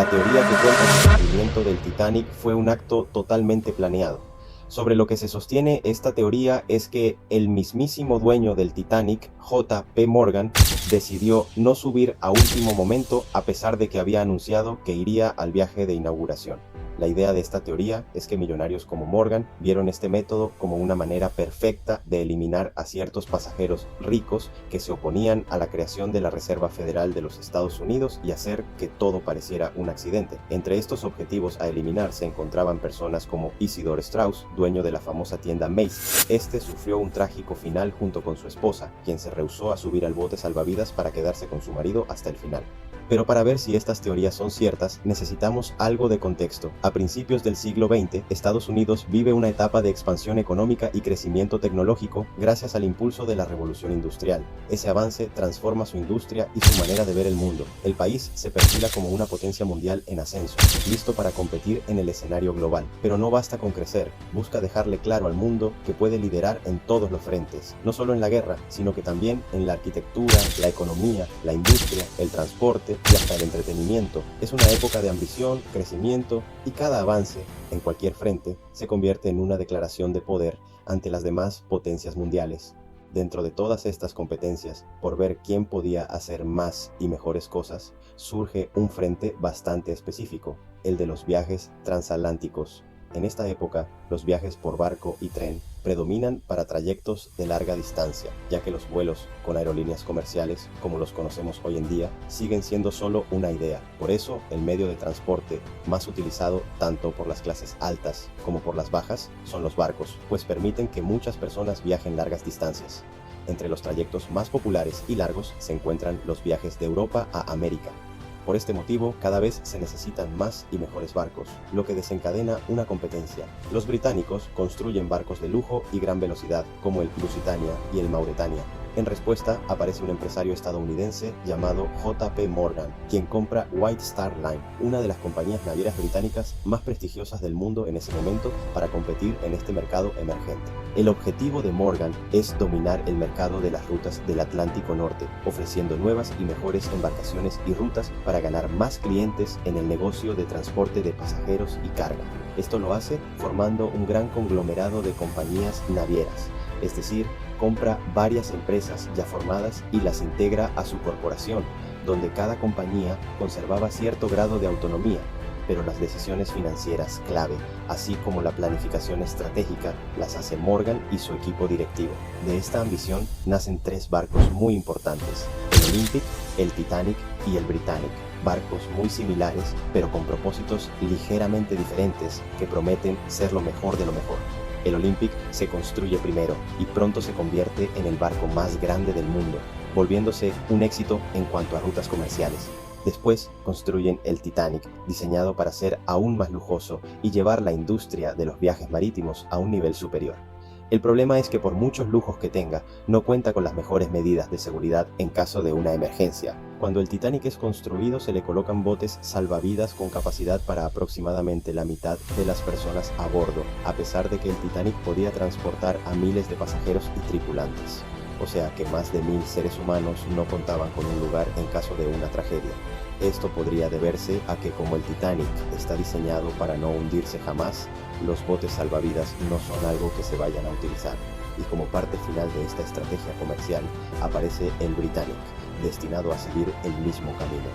La teoría que cuenta el hundimiento del Titanic fue un acto totalmente planeado. Sobre lo que se sostiene esta teoría es que el mismísimo dueño del Titanic, J. P. Morgan, decidió no subir a último momento a pesar de que había anunciado que iría al viaje de inauguración. La idea de esta teoría es que millonarios como Morgan vieron este método como una manera perfecta de eliminar a ciertos pasajeros ricos que se oponían a la creación de la Reserva Federal de los Estados Unidos y hacer que todo pareciera un accidente. Entre estos objetivos a eliminar se encontraban personas como Isidore Straus, dueño de la famosa tienda Macy's. Este sufrió un trágico final junto con su esposa, quien se rehusó a subir al bote salvavidas para quedarse con su marido hasta el final. Pero para ver si estas teorías son ciertas, necesitamos algo de contexto. A principios del siglo XX, Estados Unidos vive una etapa de expansión económica y crecimiento tecnológico gracias al impulso de la revolución industrial. Ese avance transforma su industria y su manera de ver el mundo. El país se perfila como una potencia mundial en ascenso, listo para competir en el escenario global. Pero no basta con crecer, busca dejarle claro al mundo que puede liderar en todos los frentes, no solo en la guerra, sino que también en la arquitectura, la economía, la industria, el transporte y hasta el entretenimiento. Es una época de ambición, crecimiento y cada avance en cualquier frente se convierte en una declaración de poder ante las demás potencias mundiales. Dentro de todas estas competencias, por ver quién podía hacer más y mejores cosas, surge un frente bastante específico, el de los viajes transatlánticos. En esta época, los viajes por barco y tren predominan para trayectos de larga distancia, ya que los vuelos con aerolíneas comerciales, como los conocemos hoy en día, siguen siendo solo una idea. Por eso, el medio de transporte más utilizado tanto por las clases altas como por las bajas son los barcos, pues permiten que muchas personas viajen largas distancias. Entre los trayectos más populares y largos se encuentran los viajes de Europa a América. Por este motivo, cada vez se necesitan más y mejores barcos, lo que desencadena una competencia. Los británicos construyen barcos de lujo y gran velocidad, como el Lusitania y el Mauretania. En respuesta, aparece un empresario estadounidense llamado J. P. Morgan, quien compra White Star Line, una de las compañías navieras británicas más prestigiosas del mundo en ese momento, para competir en este mercado emergente. El objetivo de Morgan es dominar el mercado de las rutas del Atlántico Norte, ofreciendo nuevas y mejores embarcaciones y rutas para ganar más clientes en el negocio de transporte de pasajeros y carga. Esto lo hace formando un gran conglomerado de compañías navieras, es decir, compra varias empresas ya formadas y las integra a su corporación, donde cada compañía conservaba cierto grado de autonomía, pero las decisiones financieras clave, así como la planificación estratégica, las hace Morgan y su equipo directivo. De esta ambición nacen tres barcos muy importantes: el Olympic, el Titanic y el Britannic. Barcos muy similares, pero con propósitos ligeramente diferentes que prometen ser lo mejor de lo mejor. El Olympic se construye primero y pronto se convierte en el barco más grande del mundo, volviéndose un éxito en cuanto a rutas comerciales. Después construyen el Titanic, diseñado para ser aún más lujoso y llevar la industria de los viajes marítimos a un nivel superior. El problema es que por muchos lujos que tenga, no cuenta con las mejores medidas de seguridad en caso de una emergencia. Cuando el Titanic es construido, se le colocan botes salvavidas con capacidad para aproximadamente la mitad de las personas a bordo, a pesar de que el Titanic podía transportar a miles de pasajeros y tripulantes. O sea que más de 1000 seres humanos no contaban con un lugar en caso de una tragedia. Esto podría deberse a que, como el Titanic está diseñado para no hundirse jamás, los botes salvavidas no son algo que se vayan a utilizar. Y como parte final de esta estrategia comercial, aparece el Britannic, destinado a seguir el mismo camino.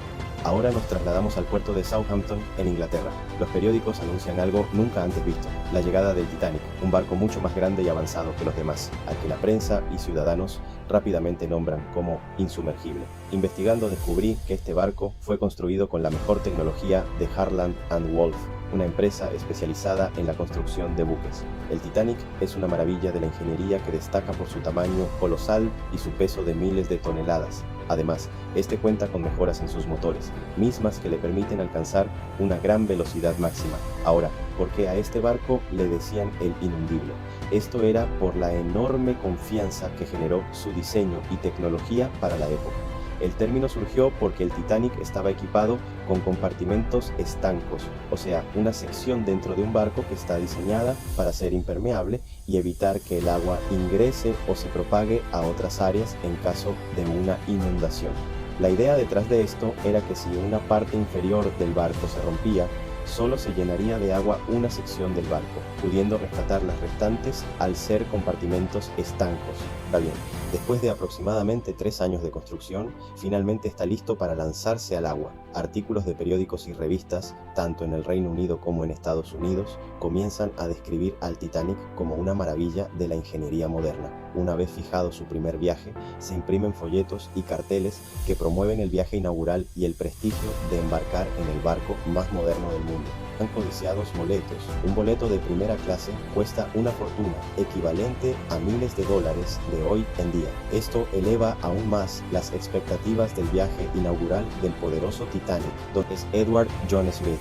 Ahora nos trasladamos al puerto de Southampton, en Inglaterra. Los periódicos anuncian algo nunca antes visto: la llegada del Titanic, un barco mucho más grande y avanzado que los demás, al que la prensa y ciudadanos rápidamente nombran como insumergible. Investigando descubrí que este barco fue construido con la mejor tecnología de Harland & Wolff, una empresa especializada en la construcción de buques. El Titanic es una maravilla de la ingeniería que destaca por su tamaño colosal y su peso de miles de toneladas. Además, este cuenta con mejoras en sus motores, mismas que le permiten alcanzar una gran velocidad máxima. Ahora, ¿por qué a este barco le decían el inundible? Esto era por la enorme confianza que generó su diseño y tecnología para la época. El término surgió porque el Titanic estaba equipado con compartimentos estancos, o sea, una sección dentro de un barco que está diseñada para ser impermeable y evitar que el agua ingrese o se propague a otras áreas en caso de una inundación. La idea detrás de esto era que si una parte inferior del barco se rompía, solo se llenaría de agua una sección del barco, pudiendo rescatar las restantes al ser compartimentos estancos. Está bien, después de aproximadamente 3 años de construcción, finalmente está listo para lanzarse al agua. Artículos de periódicos y revistas, tanto en el Reino Unido como en Estados Unidos, comienzan a describir al Titanic como una maravilla de la ingeniería moderna. Una vez fijado su primer viaje, se imprimen folletos y carteles que promueven el viaje inaugural y el prestigio de embarcar en el barco más moderno del mundo. Tan codiciados boletos. Un boleto de primera clase cuesta una fortuna, equivalente a miles de dólares de hoy en día. Esto eleva aún más las expectativas del viaje inaugural del poderoso Titanic, donde es Edward John Smith,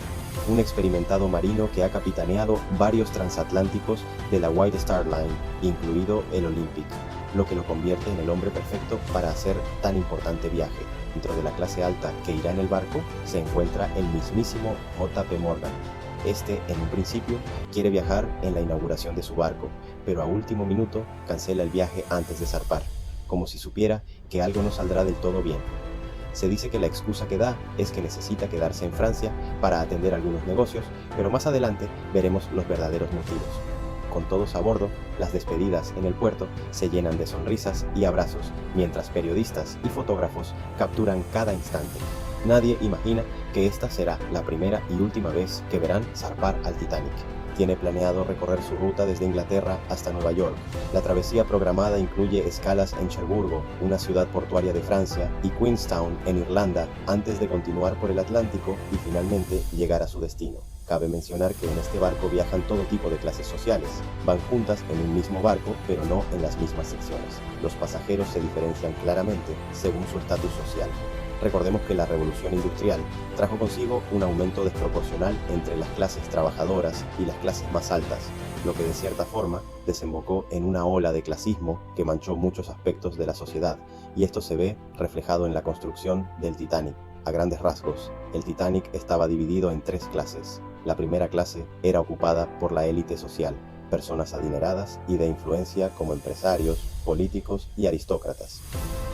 un experimentado marino que ha capitaneado varios transatlánticos de la White Star Line, incluido el Olympic, lo que lo convierte en el hombre perfecto para hacer tan importante viaje. Dentro de la clase alta que irá en el barco se encuentra el mismísimo J.P. Morgan. Este, en un principio, quiere viajar en la inauguración de su barco, pero a último minuto cancela el viaje antes de zarpar, como si supiera que algo no saldrá del todo bien. Se dice que la excusa que da es que necesita quedarse en Francia para atender algunos negocios, pero más adelante veremos los verdaderos motivos. Con todos a bordo, las despedidas en el puerto se llenan de sonrisas y abrazos, mientras periodistas y fotógrafos capturan cada instante. Nadie imagina que esta será la primera y última vez que verán zarpar al Titanic. Tiene planeado recorrer su ruta desde Inglaterra hasta Nueva York. La travesía programada incluye escalas en Cherburgo, una ciudad portuaria de Francia, y Queenstown, en Irlanda, antes de continuar por el Atlántico y finalmente llegar a su destino. Cabe mencionar que en este barco viajan todo tipo de clases sociales. Van juntas en un mismo barco, pero no en las mismas secciones. Los pasajeros se diferencian claramente según su estatus social. Recordemos que la revolución industrial trajo consigo un aumento desproporcional entre las clases trabajadoras y las clases más altas, lo que de cierta forma desembocó en una ola de clasismo que manchó muchos aspectos de la sociedad, y esto se ve reflejado en la construcción del Titanic. A grandes rasgos, el Titanic estaba dividido en 3 clases. La primera clase era ocupada por la élite social, personas adineradas y de influencia como empresarios, políticos y aristócratas.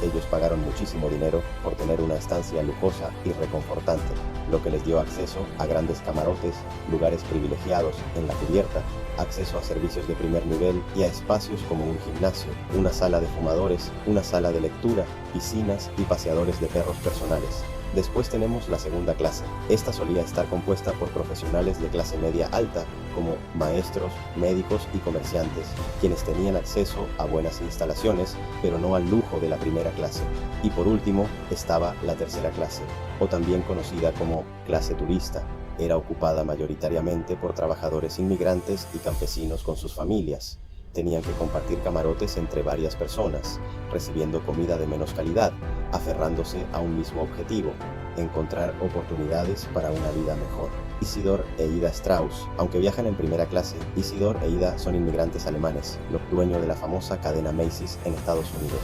Ellos pagaron muchísimo dinero por tener una estancia lujosa y reconfortante, lo que les dio acceso a grandes camarotes, lugares privilegiados en la cubierta, acceso a servicios de primer nivel y a espacios como un gimnasio, una sala de fumadores, una sala de lectura, piscinas y paseadores de perros personales. Después tenemos la segunda clase. Esta solía estar compuesta por profesionales de clase media alta, como maestros, médicos y comerciantes, quienes tenían acceso a buenas instalaciones, pero no al lujo de la primera clase. Y por último, estaba la tercera clase, o también conocida como clase turista. Era ocupada mayoritariamente por trabajadores inmigrantes y campesinos con sus familias. Tenían que compartir camarotes entre varias personas, recibiendo comida de menos calidad, aferrándose a un mismo objetivo: encontrar oportunidades para una vida mejor. Isidor e Ida Strauss. Aunque viajan en primera clase, Isidor e Ida son inmigrantes alemanes, los dueños de la famosa cadena Macy's en Estados Unidos.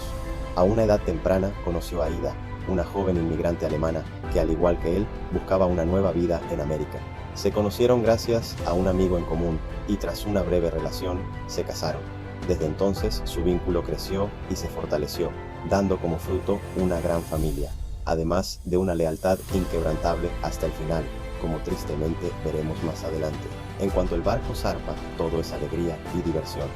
A una edad temprana conoció a Ida, una joven inmigrante alemana que, al igual que él, buscaba una nueva vida en América. Se conocieron gracias a un amigo en común y tras una breve relación se casaron. Desde entonces su vínculo creció y se fortaleció, dando como fruto una gran familia, además de una lealtad inquebrantable hasta el final, como tristemente veremos más adelante. En cuanto el barco zarpa, todo es alegría y diversión.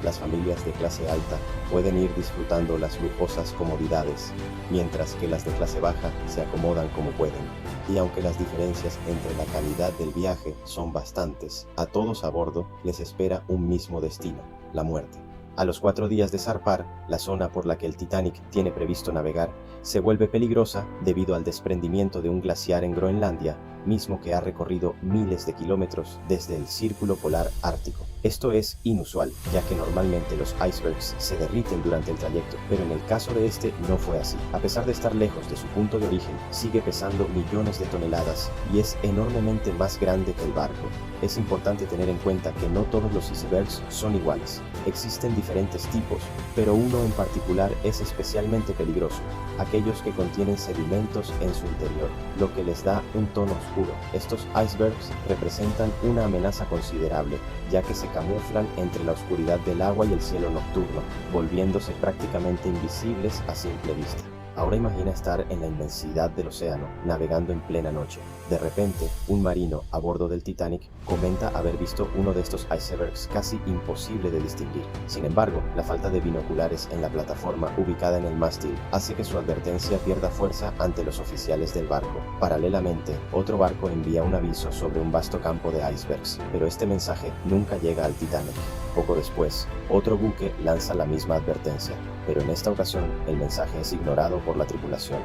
Las familias de clase alta pueden ir disfrutando las lujosas comodidades, mientras que las de clase baja se acomodan como pueden. Y aunque las diferencias entre la calidad del viaje son bastantes, a todos a bordo les espera un mismo destino: la muerte. A los 4 días de zarpar, la zona por la que el Titanic tiene previsto navegar se vuelve peligrosa debido al desprendimiento de un glaciar en Groenlandia, mismo que ha recorrido miles de kilómetros desde el Círculo Polar Ártico. Esto es inusual, ya que normalmente los icebergs se derriten durante el trayecto, pero en el caso de este no fue así. A pesar de estar lejos de su punto de origen, sigue pesando millones de toneladas y es enormemente más grande que el barco. Es importante tener en cuenta que no todos los icebergs son iguales. Existen diferentes tipos, pero uno en particular es especialmente peligroso: aquellos que contienen sedimentos en su interior, lo que les da un tono oscuro. Estos icebergs representan una amenaza considerable, ya que se camuflan entre la oscuridad del agua y el cielo nocturno, volviéndose prácticamente invisibles a simple vista. Ahora imagina estar en la inmensidad del océano, navegando en plena noche. De repente, un marino a bordo del Titanic comenta haber visto uno de estos icebergs casi imposible de distinguir. Sin embargo, la falta de binoculares en la plataforma ubicada en el mástil hace que su advertencia pierda fuerza ante los oficiales del barco. Paralelamente, otro barco envía un aviso sobre un vasto campo de icebergs, pero este mensaje nunca llega al Titanic. Poco después, otro buque lanza la misma advertencia, pero en esta ocasión el mensaje es ignorado por la tripulación.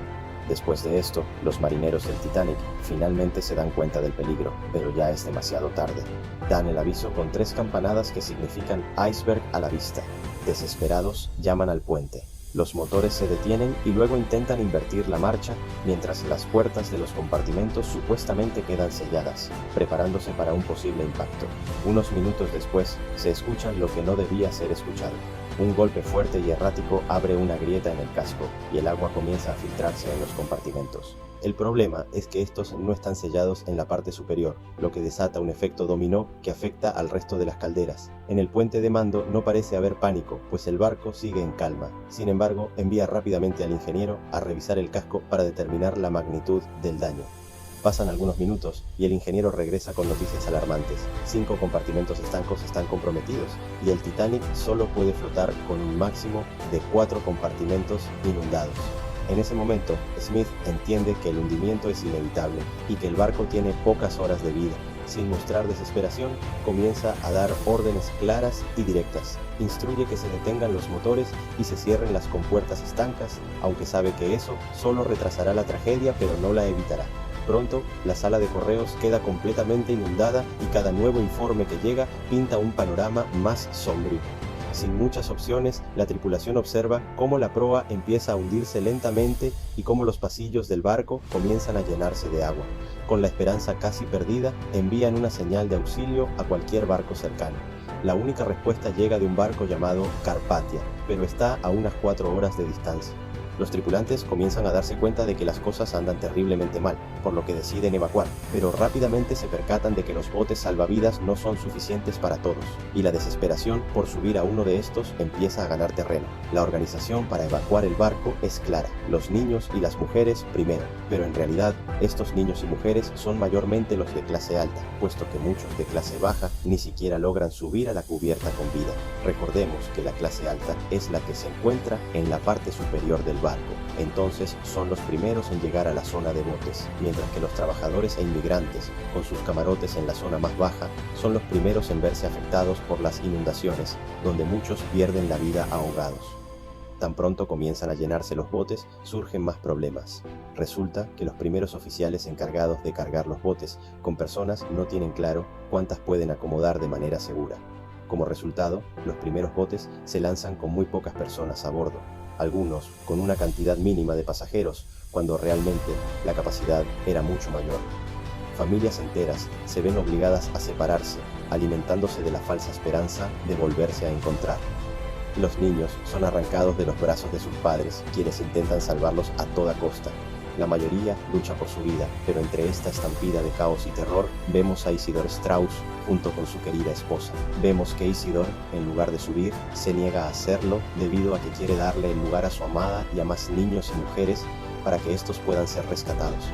Después de esto, los marineros del Titanic finalmente se dan cuenta del peligro, pero ya es demasiado tarde. Dan el aviso con 3 campanadas que significan iceberg a la vista. Desesperados, llaman al puente. Los motores se detienen y luego intentan invertir la marcha, mientras las puertas de los compartimentos supuestamente quedan selladas, preparándose para un posible impacto. Unos minutos después, se escucha lo que no debía ser escuchado. Un golpe fuerte y errático abre una grieta en el casco y el agua comienza a filtrarse en los compartimentos. El problema es que estos no están sellados en la parte superior, lo que desata un efecto dominó que afecta al resto de las calderas. En el puente de mando no parece haber pánico, pues el barco sigue en calma. Sin embargo, envía rápidamente al ingeniero a revisar el casco para determinar la magnitud del daño. Pasan algunos minutos y el ingeniero regresa con noticias alarmantes. 5 compartimentos estancos están comprometidos y el Titanic solo puede flotar con un máximo de 4 compartimentos inundados. En ese momento, Smith entiende que el hundimiento es inevitable y que el barco tiene pocas horas de vida. Sin mostrar desesperación, comienza a dar órdenes claras y directas. Instruye que se detengan los motores y se cierren las compuertas estancas, aunque sabe que eso solo retrasará la tragedia pero no la evitará. Pronto, la sala de correos queda completamente inundada y cada nuevo informe que llega pinta un panorama más sombrío. Sin muchas opciones, la tripulación observa cómo la proa empieza a hundirse lentamente y cómo los pasillos del barco comienzan a llenarse de agua. Con la esperanza casi perdida, envían una señal de auxilio a cualquier barco cercano. La única respuesta llega de un barco llamado Carpathia, pero está a unas 4 horas de distancia. Los tripulantes comienzan a darse cuenta de que las cosas andan terriblemente mal, por lo que deciden evacuar, pero rápidamente se percatan de que los botes salvavidas no son suficientes para todos, y la desesperación por subir a uno de estos empieza a ganar terreno. La organización para evacuar el barco es clara, los niños y las mujeres primero, pero en realidad estos niños y mujeres son mayormente los de clase alta, puesto que muchos de clase baja ni siquiera logran subir a la cubierta con vida. Recordemos que la clase alta es la que se encuentra en la parte superior del barco. Entonces son los primeros en llegar a la zona de botes, mientras que los trabajadores e inmigrantes, con sus camarotes en la zona más baja, son los primeros en verse afectados por las inundaciones, donde muchos pierden la vida ahogados. Tan pronto comienzan a llenarse los botes, surgen más problemas. Resulta que los primeros oficiales encargados de cargar los botes con personas no tienen claro cuántas pueden acomodar de manera segura. Como resultado, los primeros botes se lanzan con muy pocas personas a bordo, algunos con una cantidad mínima de pasajeros, cuando realmente la capacidad era mucho mayor. Familias enteras se ven obligadas a separarse, alimentándose de la falsa esperanza de volverse a encontrar. Los niños son arrancados de los brazos de sus padres, quienes intentan salvarlos a toda costa. La mayoría lucha por su vida, pero entre esta estampida de caos y terror, vemos a Isidor Straus junto con su querida esposa. Vemos que Isidor, en lugar de subir, se niega a hacerlo debido a que quiere darle el lugar a su amada y a más niños y mujeres para que estos puedan ser rescatados.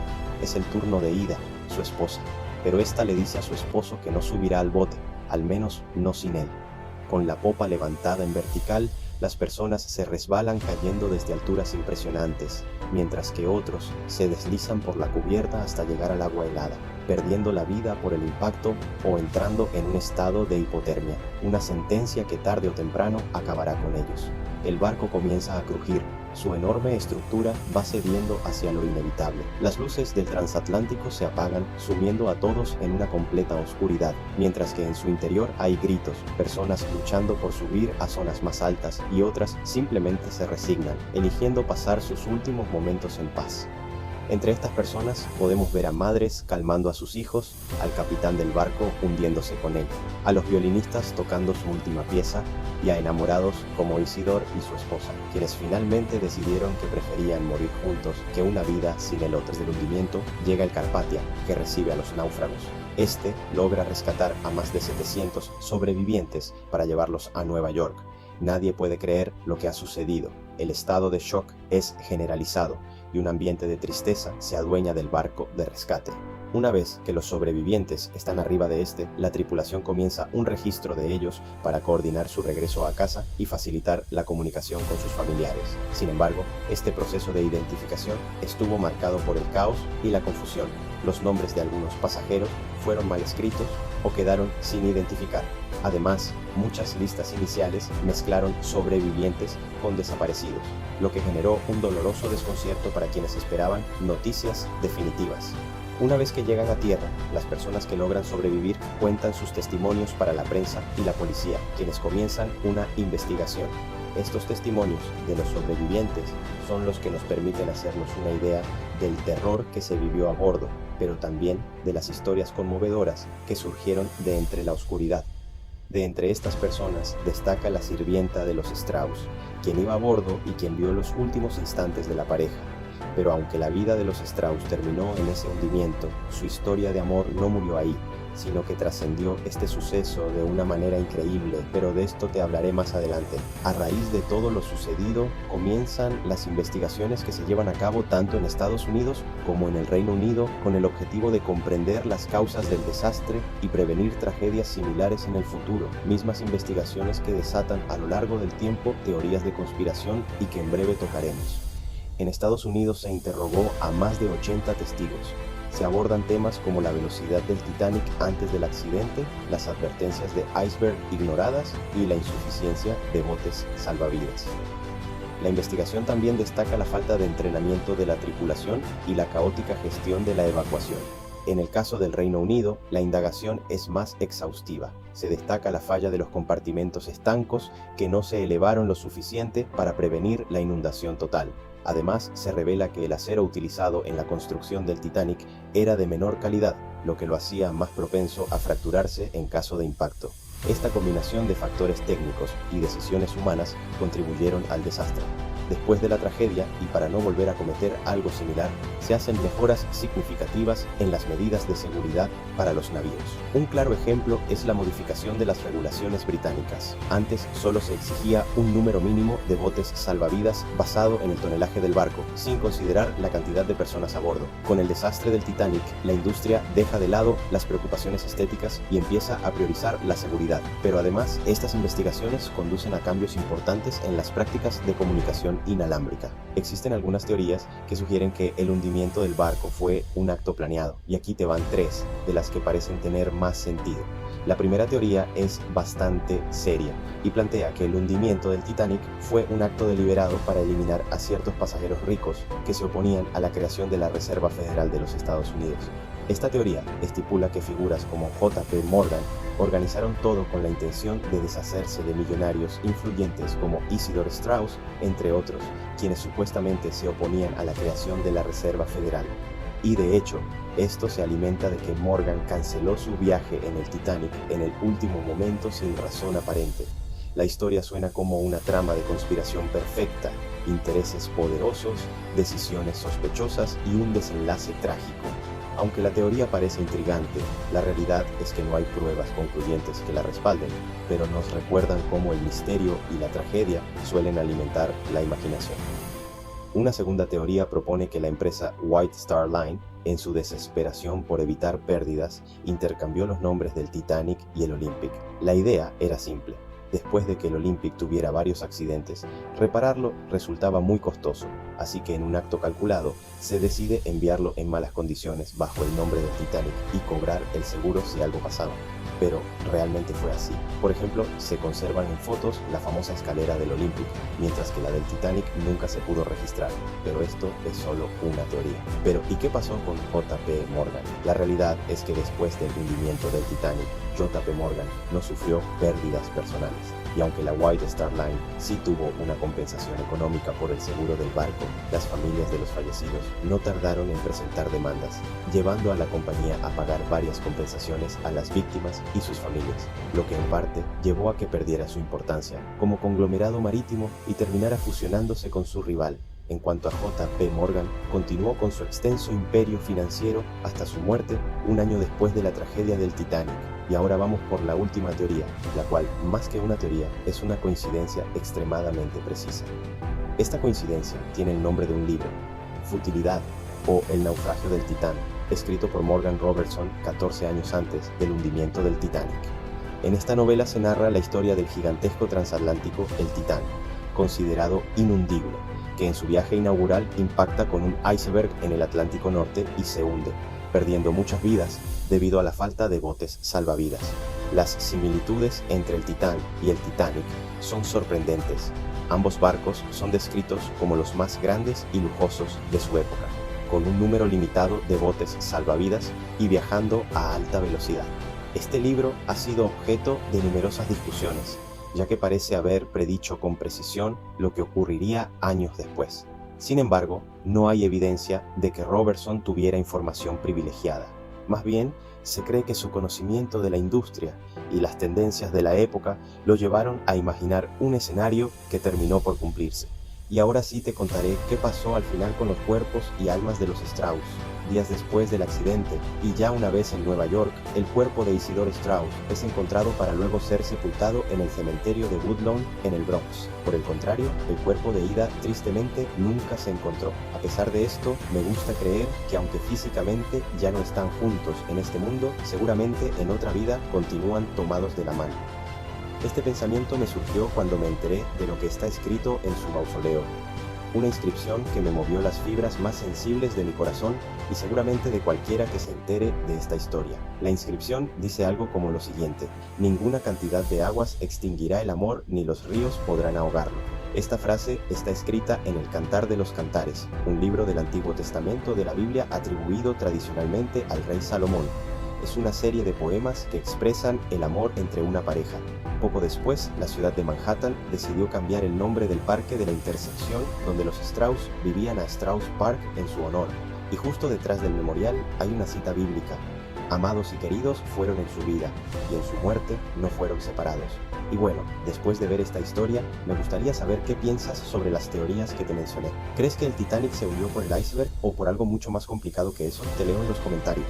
Es el turno de Ida, su esposa, pero esta le dice a su esposo que no subirá al bote, al menos no sin él. Con la popa levantada en vertical, las personas se resbalan cayendo desde alturas impresionantes, mientras que otros se deslizan por la cubierta hasta llegar al agua helada, perdiendo la vida por el impacto o entrando en un estado de hipotermia, una sentencia que tarde o temprano acabará con ellos. El barco comienza a crujir, su enorme estructura va cediendo hacia lo inevitable. Las luces del transatlántico se apagan, sumiendo a todos en una completa oscuridad, mientras que en su interior hay gritos, personas luchando por subir a zonas más altas y otras simplemente se resignan, eligiendo pasar sus últimos momentos en paz. Entre estas personas podemos ver a madres calmando a sus hijos, al capitán del barco hundiéndose con él, a los violinistas tocando su última pieza y a enamorados como Isidor y su esposa, quienes finalmente decidieron que preferían morir juntos que una vida sin el otro. Desde el hundimiento llega el Carpathia, que recibe a los náufragos. Este logra rescatar a más de 700 sobrevivientes para llevarlos a Nueva York. Nadie puede creer lo que ha sucedido. El estado de shock es generalizado y un ambiente de tristeza se adueña del barco de rescate. Una vez que los sobrevivientes están arriba de este, la tripulación comienza un registro de ellos para coordinar su regreso a casa y facilitar la comunicación con sus familiares. Sin embargo, este proceso de identificación estuvo marcado por el caos y la confusión. Los nombres de algunos pasajeros fueron mal escritos o quedaron sin identificar. Además, muchas listas iniciales mezclaron sobrevivientes con desaparecidos, lo que generó un doloroso desconcierto para quienes esperaban noticias definitivas. Una vez que llegan a tierra, las personas que logran sobrevivir cuentan sus testimonios para la prensa y la policía, quienes comienzan una investigación. Estos testimonios de los sobrevivientes son los que nos permiten hacernos una idea del terror que se vivió a bordo, pero también de las historias conmovedoras que surgieron de entre la oscuridad. De entre estas personas destaca la sirvienta de los Strauss, quien iba a bordo y quien vio los últimos instantes de la pareja. Pero aunque la vida de los Strauss terminó en ese hundimiento, su historia de amor no murió ahí, sino que trascendió este suceso de una manera increíble, pero de esto te hablaré más adelante. A raíz de todo lo sucedido, comienzan las investigaciones que se llevan a cabo tanto en Estados Unidos como en el Reino Unido, con el objetivo de comprender las causas del desastre y prevenir tragedias similares en el futuro, mismas investigaciones que desatan a lo largo del tiempo teorías de conspiración y que en breve tocaremos. En Estados Unidos se interrogó a más de 80 testigos. Se abordan temas como la velocidad del Titanic antes del accidente, las advertencias de iceberg ignoradas y la insuficiencia de botes salvavidas. La investigación también destaca la falta de entrenamiento de la tripulación y la caótica gestión de la evacuación. En el caso del Reino Unido, la indagación es más exhaustiva. Se destaca la falla de los compartimentos estancos que no se elevaron lo suficiente para prevenir la inundación total. Además, se revela que el acero utilizado en la construcción del Titanic era de menor calidad, lo que lo hacía más propenso a fracturarse en caso de impacto. Esta combinación de factores técnicos y decisiones humanas contribuyeron al desastre. Después de la tragedia, y para no volver a cometer algo similar, se hacen mejoras significativas en las medidas de seguridad para los navíos. Un claro ejemplo es la modificación de las regulaciones británicas. Antes solo se exigía un número mínimo de botes salvavidas basado en el tonelaje del barco, sin considerar la cantidad de personas a bordo. Con el desastre del Titanic, la industria deja de lado las preocupaciones estéticas y empieza a priorizar la seguridad. Pero además, estas investigaciones conducen a cambios importantes en las prácticas de comunicación inalámbrica. Existen algunas teorías que sugieren que el hundimiento del barco fue un acto planeado, y aquí te van tres de las que parecen tener más sentido. La primera teoría es bastante seria y plantea que el hundimiento del Titanic fue un acto deliberado para eliminar a ciertos pasajeros ricos que se oponían a la creación de la Reserva Federal de los Estados Unidos. Esta teoría estipula que figuras como J.P. Morgan organizaron todo con la intención de deshacerse de millonarios influyentes como Isidor Straus, entre otros, quienes supuestamente se oponían a la creación de la Reserva Federal. Y de hecho, esto se alimenta de que Morgan canceló su viaje en el Titanic en el último momento sin razón aparente. La historia suena como una trama de conspiración perfecta, intereses poderosos, decisiones sospechosas y un desenlace trágico. Aunque la teoría parece intrigante, la realidad es que no hay pruebas concluyentes que la respalden, pero nos recuerdan cómo el misterio y la tragedia suelen alimentar la imaginación. Una segunda teoría propone que la empresa White Star Line, en su desesperación por evitar pérdidas, intercambió los nombres del Titanic y el Olympic. La idea era simple. Después de que el Olympic tuviera varios accidentes, repararlo resultaba muy costoso, así que en un acto calculado, se decide enviarlo en malas condiciones bajo el nombre del Titanic y cobrar el seguro si algo pasaba. Pero realmente fue así. Por ejemplo, se conservan en fotos la famosa escalera del Olympic, mientras que la del Titanic nunca se pudo registrar, pero esto es solo una teoría. Pero, ¿y qué pasó con J.P. Morgan? La realidad es que después del hundimiento del Titanic, J.P. Morgan no sufrió pérdidas personales. Y aunque la White Star Line sí tuvo una compensación económica por el seguro del barco, las familias de los fallecidos no tardaron en presentar demandas, llevando a la compañía a pagar varias compensaciones a las víctimas y sus familias, lo que en parte llevó a que perdiera su importancia como conglomerado marítimo y terminara fusionándose con su rival. En cuanto a J. P. Morgan, continuó con su extenso imperio financiero hasta su muerte un año después de la tragedia del Titanic. Y ahora vamos por la última teoría, la cual, más que una teoría, es una coincidencia extremadamente precisa. Esta coincidencia tiene el nombre de un libro, Futilidad o El naufragio del Titán, escrito por Morgan Robertson 14 años antes del hundimiento del Titanic. En esta novela se narra la historia del gigantesco transatlántico El Titán, considerado inundible, que en su viaje inaugural impacta con un iceberg en el Atlántico Norte y se hunde, perdiendo muchas vidas debido a la falta de botes salvavidas. Las similitudes entre el Titán y el Titanic son sorprendentes. Ambos barcos son descritos como los más grandes y lujosos de su época, con un número limitado de botes salvavidas y viajando a alta velocidad. Este libro ha sido objeto de numerosas discusiones, ya que parece haber predicho con precisión lo que ocurriría años después. Sin embargo, no hay evidencia de que Robertson tuviera información privilegiada. Más bien, se cree que su conocimiento de la industria y las tendencias de la época lo llevaron a imaginar un escenario que terminó por cumplirse. Y ahora sí te contaré qué pasó al final con los cuerpos y almas de los Strauss. Días después del accidente, y ya una vez en Nueva York, el cuerpo de Isidore Strauss es encontrado para luego ser sepultado en el cementerio de Woodlawn, en el Bronx. Por el contrario, el cuerpo de Ida tristemente nunca se encontró. A pesar de esto, me gusta creer que aunque físicamente ya no están juntos en este mundo, seguramente en otra vida continúan tomados de la mano. Este pensamiento me surgió cuando me enteré de lo que está escrito en su mausoleo. Una inscripción que me movió las fibras más sensibles de mi corazón y seguramente de cualquiera que se entere de esta historia. La inscripción dice algo como lo siguiente: ninguna cantidad de aguas extinguirá el amor ni los ríos podrán ahogarlo. Esta frase está escrita en el Cantar de los Cantares, un libro del Antiguo Testamento de la Biblia atribuido tradicionalmente al rey Salomón. Es una serie de poemas que expresan el amor entre una pareja. Poco después, la ciudad de Manhattan decidió cambiar el nombre del parque de la intersección donde los Strauss vivían a Strauss Park en su honor. Y justo detrás del memorial hay una cita bíblica: amados y queridos fueron en su vida, y en su muerte no fueron separados. Y bueno, después de ver esta historia, me gustaría saber qué piensas sobre las teorías que te mencioné. ¿Crees que el Titanic se hundió por el iceberg o por algo mucho más complicado que eso? Te leo en los comentarios.